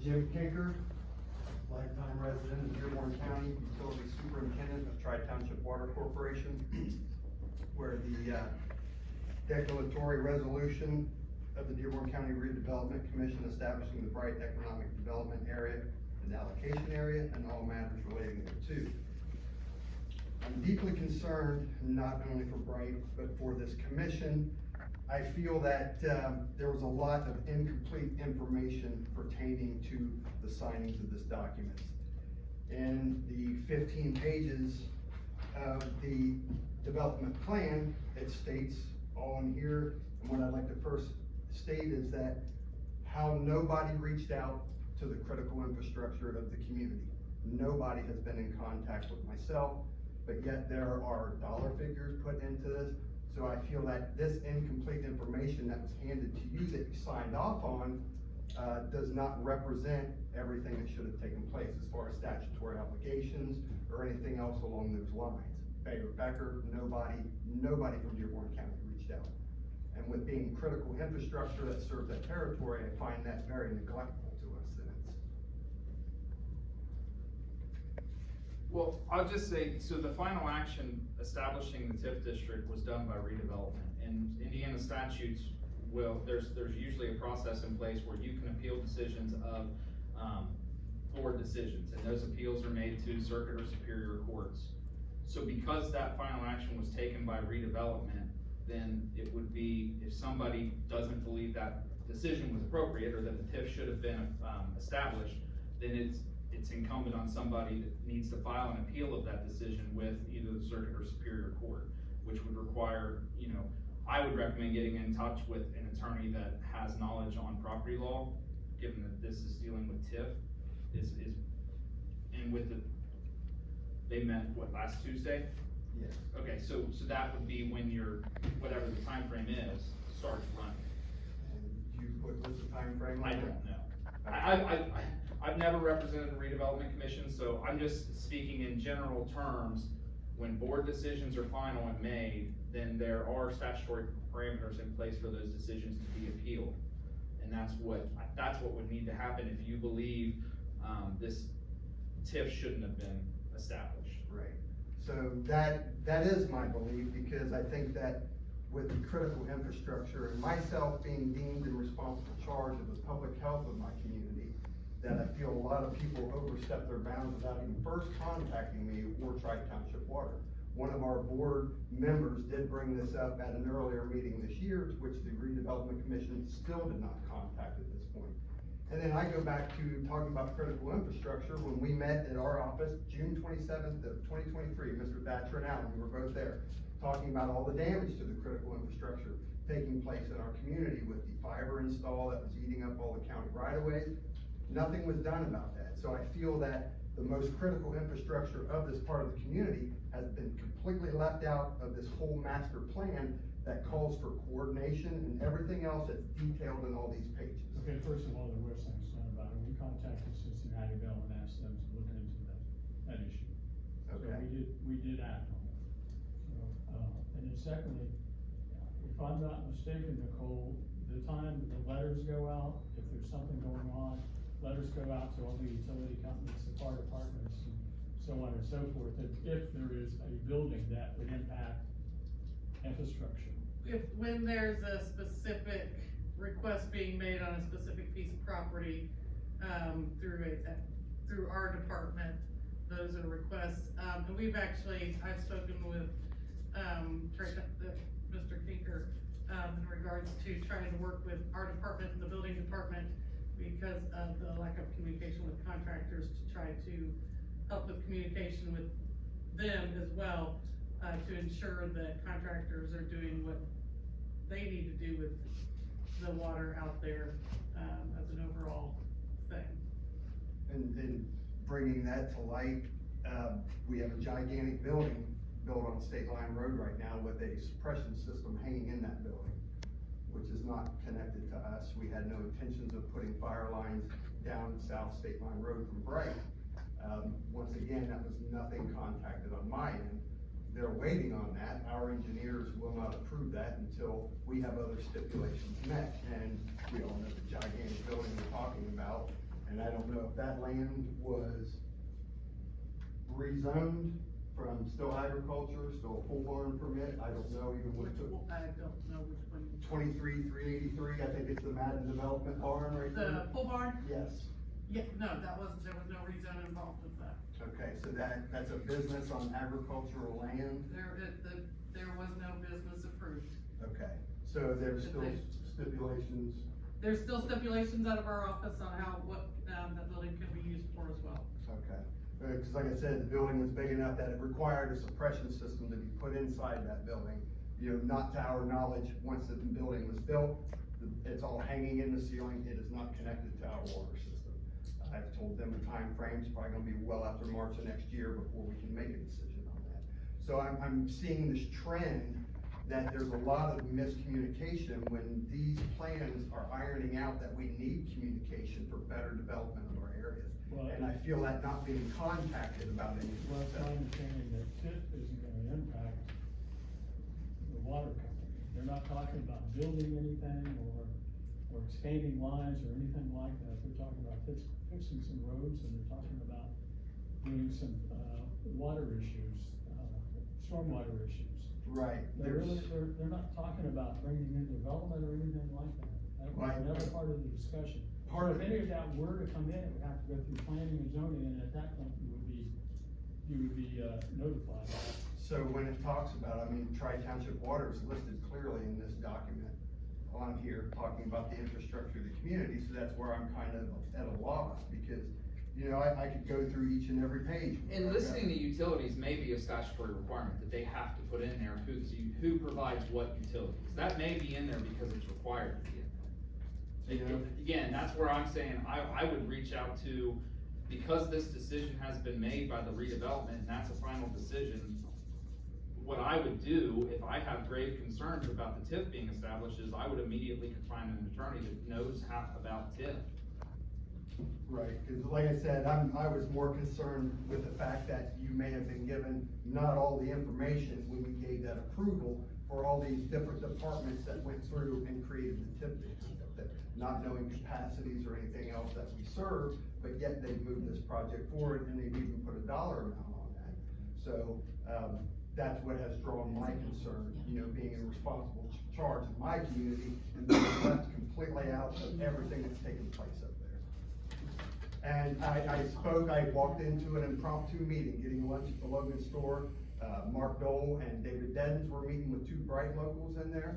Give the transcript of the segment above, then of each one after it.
Jim Kinker, lifetime resident of Dearborn County, utility superintendent of Township Water Corporation, where the declaratory resolution of the Dearborn County Redevelopment Commission establishing the Bright Economic Development Area and allocation area and all matters relating thereto. I'm deeply concerned, not only for Bright, but for this commission. I feel that there was a lot of incomplete information pertaining to the signings of this document. In the 15 pages of the development plan, it states all in here, and what I'd like to first state is that how nobody reached out to the critical infrastructure of the community. Nobody has been in contact with myself, but yet there are dollar figures put into this. So I feel that this incomplete information that was handed to you that you signed off on does not represent everything that should have taken place as far as statutory obligations or anything else along those lines. Becker, nobody from Dearborn County reached out. And with being critical infrastructure that serves that territory, I find that very neglectful to us citizens. Well, I'll just say, so the final action establishing the TIF district was done by redevelopment, and Indiana statutes there's usually a process in place where you can appeal decisions of board decisions, and those appeals are made to circuit or superior courts. So because that final action was taken by redevelopment, then it would be, if somebody doesn't believe that decision was appropriate or that the TIF should have been established, then it's incumbent on somebody that needs to file an appeal of that decision with either the circuit or superior court, which would require, I would recommend getting in touch with an attorney that has knowledge on property law, given that this is dealing with TIF, and with they met, what, last Tuesday? Yes. Okay, so that would be when whatever the time frame is, starts running. And what's the time frame? I don't know. I've never represented the redevelopment commission, so I'm just speaking in general terms. When board decisions are final and made, then there are statutory parameters in place for those decisions to be appealed. And that's what would need to happen if you believe this TIF shouldn't have been established. Right. So that is my belief, because I think that with the critical infrastructure and myself being deemed and responsible charge of the public health of my community, that I feel a lot of people overstep their bounds without even first contacting me or Township Water. One of our board members did bring this up at an earlier meeting this year, which the redevelopment commission still did not contact at this point. And then I go back to talking about critical infrastructure when we met at our office June 27th of 2023, Mr. Thatcher and Allen, we were both there, talking about all the damage to the critical infrastructure taking place in our community with the fiber install that was eating up all the county right-of-ways. Nothing was done about that. So I feel that the most critical infrastructure of this part of the community has been completely left out of this whole master plan that calls for coordination and everything else that's detailed in all these pages. Okay, first of all, there was some concern about it. We contacted Cincinnati-Bell and asked them to look into that issue. Okay. So we did act on it. So, and then secondly, if I'm not mistaken, Nicole, the time the letters go out, if there's something going on, letters go out to all the utility companies, the fire departments, and so on and so forth, that if there is a building that would impact infrastructure. When there's a specific request being made on a specific piece of property, through our department, those are requests, and I've spoken with, Mr. Kinker, in regards to trying to work with our department and the building department because of the lack of communication with contractors, to try to help with communication with them as well, to ensure that contractors are doing what they need to do with the water out there, as an overall thing. And bringing that to light, we have a gigantic building built on State Line Road right now with a suppression system hanging in that building, which is not connected to us. We had no intentions of putting fire lines down South State Line Road from Bright. Once again, that was nothing contacted on my end. They're waiting on that. Our engineers will not approve that until we have other stipulations met. And we all know the gigantic building we're talking about. And I don't know if that land was rezoned from still agriculture, still a pole barn permit, I don't know even what Which, took. I don't know which one. 23,383, I think it's the Madden Development barn right there. The pole barn? Yes, Yeah, no, there was no rezone involved with that. okay, so that's a business on agricultural land, There was no business approved. okay, so there's still stipulations, There's still stipulations out of our office on what that building can be used for as well. okay. Cause like I said, the building was big enough that it required a suppression system to be put inside that building. You know, not to our knowledge, once the building was built, it's all hanging in the ceiling, it is not connected to our water system. I've told them the time frame's probably gonna be well after March of next year before we can make a decision on that. So I'm seeing this trend that there's a lot of miscommunication when these plans are ironing out that we need communication for better development of our areas. Well, And I feel that not being contacted about anything. Well, it's my understanding that TIF isn't gonna impact the water company. They're not talking about building anything or expanding lines or anything like that. They're talking about fixing some roads, and they're talking about doing some, water issues, stormwater issues. Right. They're not talking about bringing in development or anything like that. That was Right. never part of the discussion. Part of If any of that were to come in, it would have to go through planning and zoning, and at that point, you would be notified. So when it talks about, I mean, Tri-Township Water is listed clearly in this document on here, talking about the infrastructure of the community, so that's where I'm kind of at a loss, because, you know, I could go through each and every page. And listing the utilities may be a statutory requirement that they have to put in there who provides what utilities. That may be in there because it's required to be in there. Yeah. Again, that's where I'm saying, I would reach out to, because this decision has been made by the redevelopment, and that's a final decision, what I would do, if I have grave concerns about the TIF being established, is I would immediately find an attorney that knows about TIF. Right, cause like I said, I was more concerned with the fact that you may have been given not all the information when we gave that approval for all these different departments that went through and created the TIF district up there. Not knowing capacities or anything else that we serve, but yet they moved this project forward and they've even put a dollar amount on that. So, that's what has drawn my concern, you know, being in responsible charge of my community and being left completely out of everything that's taken place up there. And I walked into an impromptu meeting, getting lunch at the Logan store. Mark Dole and David Deddens were meeting with two Bright locals in there.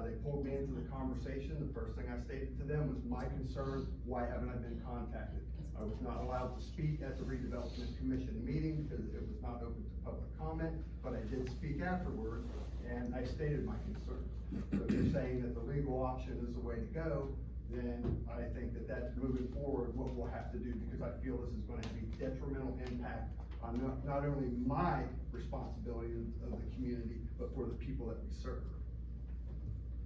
They pulled me into the conversation. The first thing I stated to them was my concern, why haven't I been contacted? I was not allowed to speak at the redevelopment commission meeting because it was not open to public comment, but I did speak afterwards and I stated my concern. So if you're saying that the legal option is the way to go, then I think that that's moving forward what we'll have to do, because I feel this is going to be detrimental impact on not only my responsibility of the community, but for the people that we serve.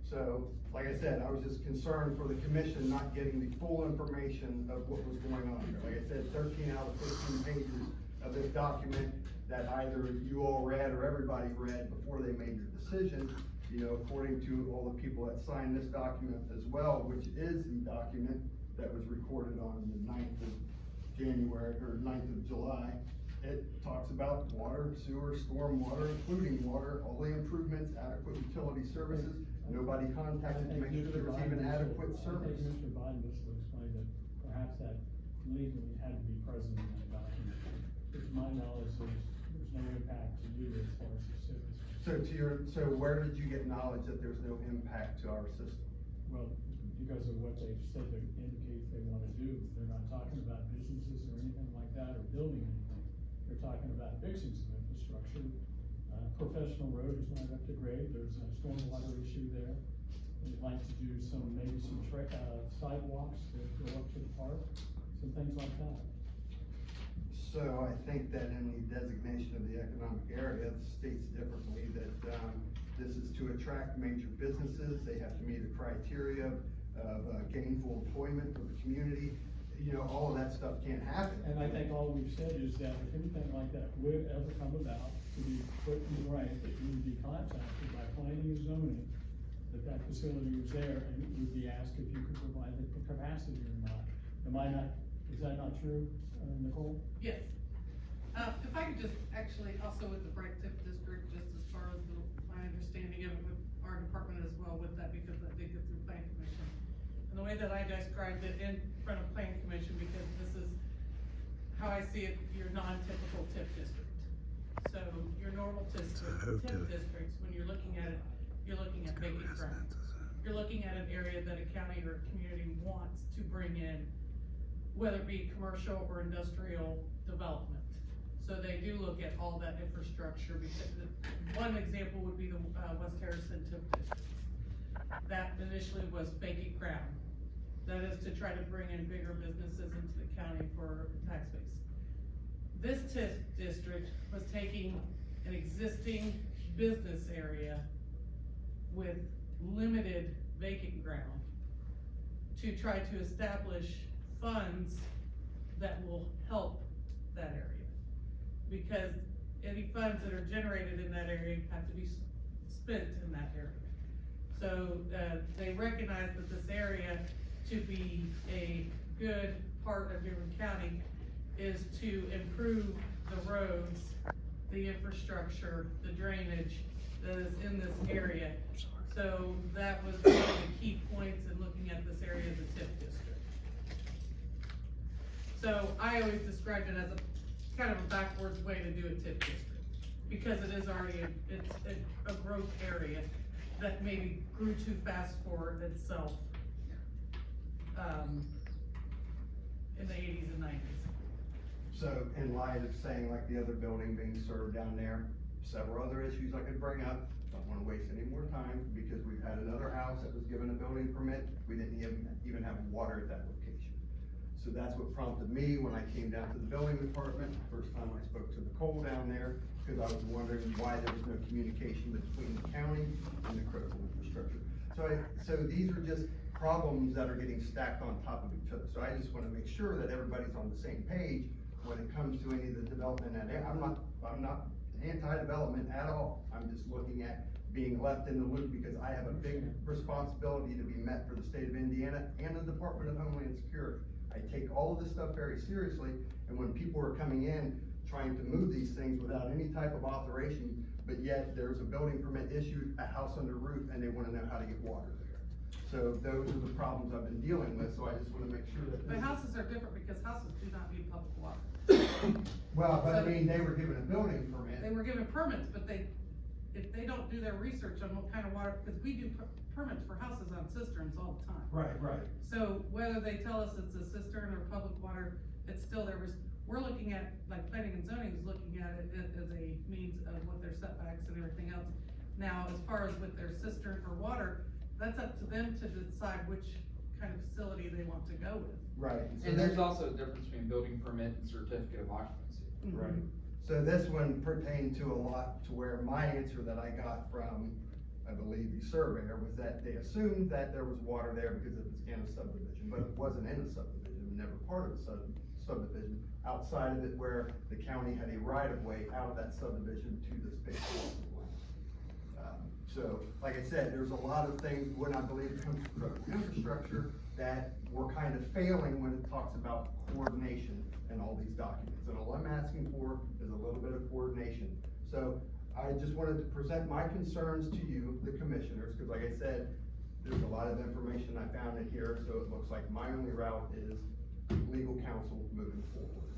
So, like I said, I was just concerned for the commission not getting the full information of what was going on here. Like I said, 13 out of 15 pages of this document that either you all read or everybody read before they made your decision. You know, according to all the people that signed this document as well, which is the document that was recorded on the 9th of January, or 9th of July. It talks about water, sewer, storm water, including water, all the improvements, adequate utility services. Nobody contacted to make sure there was even adequate service. I think Mr. Biden was to explain that perhaps that legally had to be present in that document. To my knowledge, there's no impact to you as far as the citizens. So where did you get knowledge that there's no impact to our system? Well, because of what they've said they indicate they wanna do. They're not talking about businesses or anything like that, or building anything. They're talking about fixing some infrastructure. Professional road is not up to grade. There's a stormwater issue there. They'd like to do maybe some sidewalks that go up to the park, some things like that. So I think that in the designation of the economic area, it states differently that, this is to attract major businesses. They have to meet the criteria of gainful employment for the community. You know, all of that stuff can't happen. And I think all we've said is that if anything like that would ever come about, to be put in writing, that you would be contacted by planning and zoning, that facility was there, and you would be asked if you could provide the capacity or not. Am I not Is that not true, Nicole? Yes. If I could just, actually, also with the Bright TIF District, just as far as my understanding of it with our department as well with that, because that did get through plan commission. And the way that I described it in front of plan commission, because this is how I see it, your non-typical TIF district. So your normal TIF districts, when you're looking at it, you're looking at vacant ground. You're looking at an area that a county or a community wants to bring in, whether it be commercial or industrial development. So they do look at all that infrastructure, because one example would be the West Harrison TIF district. That initially was vacant ground. That is to try to bring in bigger businesses into the county for tax base. This TIF district was taking an existing business area with limited vacant ground to try to establish funds that will help that area. Because any funds that are generated in that area have to be spent in that area. So, they recognize that this area, to be a good part of Dearborn County, is to improve the roads, the infrastructure, the drainage that is in this area. So that was one of the key points in looking at this area as a TIF district. So I always described it as a kind of a backwards way to do a TIF district, because it is already it's a growth area that maybe grew too fast for itself in the 80s and 90s. So in light of saying like the other building being served down there, several other issues I could bring up, don't wanna waste any more time, because we've had another house that was given a building permit, we didn't even have water at that location. So that's what prompted me when I came down to the building department, first time I spoke to Nicole down there, because I was wondering why there was no communication between the county and the critical infrastructure. So these are just problems that are getting stacked on top of each other. So I just wanna make sure that everybody's on the same page when it comes to any of the development in that area. I'm not anti-development at all. I'm just looking at being left in the loop, because I have a big responsibility to be met for the state of Indiana and the Department of Homeland Security. I take all of this stuff very seriously, and when people are coming in trying to move these things without any type of authorization, but yet there's a building permit issued, a house under roof, and they wanna know how to get water there. So those are the problems I've been dealing with, so I just wanna make sure that. But houses are different, because houses do not need public water. Well, but I mean, they were given a building permit. They were given permits, but if they don't do their research on what kind of water, because we do permits for houses on cisterns all the time. Right. So whether they tell us it's a cistern or public water, it's still we're looking at, like planning and zoning is looking at it as a means of what their setbacks and everything else. Now, as far as with their cistern or water, that's up to them to decide which kind of facility they want to go with. Right. And there's also a difference between building permit and certificate of occupancy. Right. So this one pertained to a lot, to where my answer that I got from, I believe, the surveyor, was that they assumed that there was water there because it was in a subdivision, but it wasn't in a subdivision, never part of a subdivision, outside of it where the county had a right of way out of that subdivision to this big piece of land. So, like I said, there's a lot of things when I believe it comes to critical infrastructure that we're kind of failing when it talks about coordination in all these documents. And all I'm asking for is a little bit of coordination. So I just wanted to present my concerns to you, the commissioners, because like I said, there's a lot of information I found in here, so it looks like my only route is legal counsel moving forward.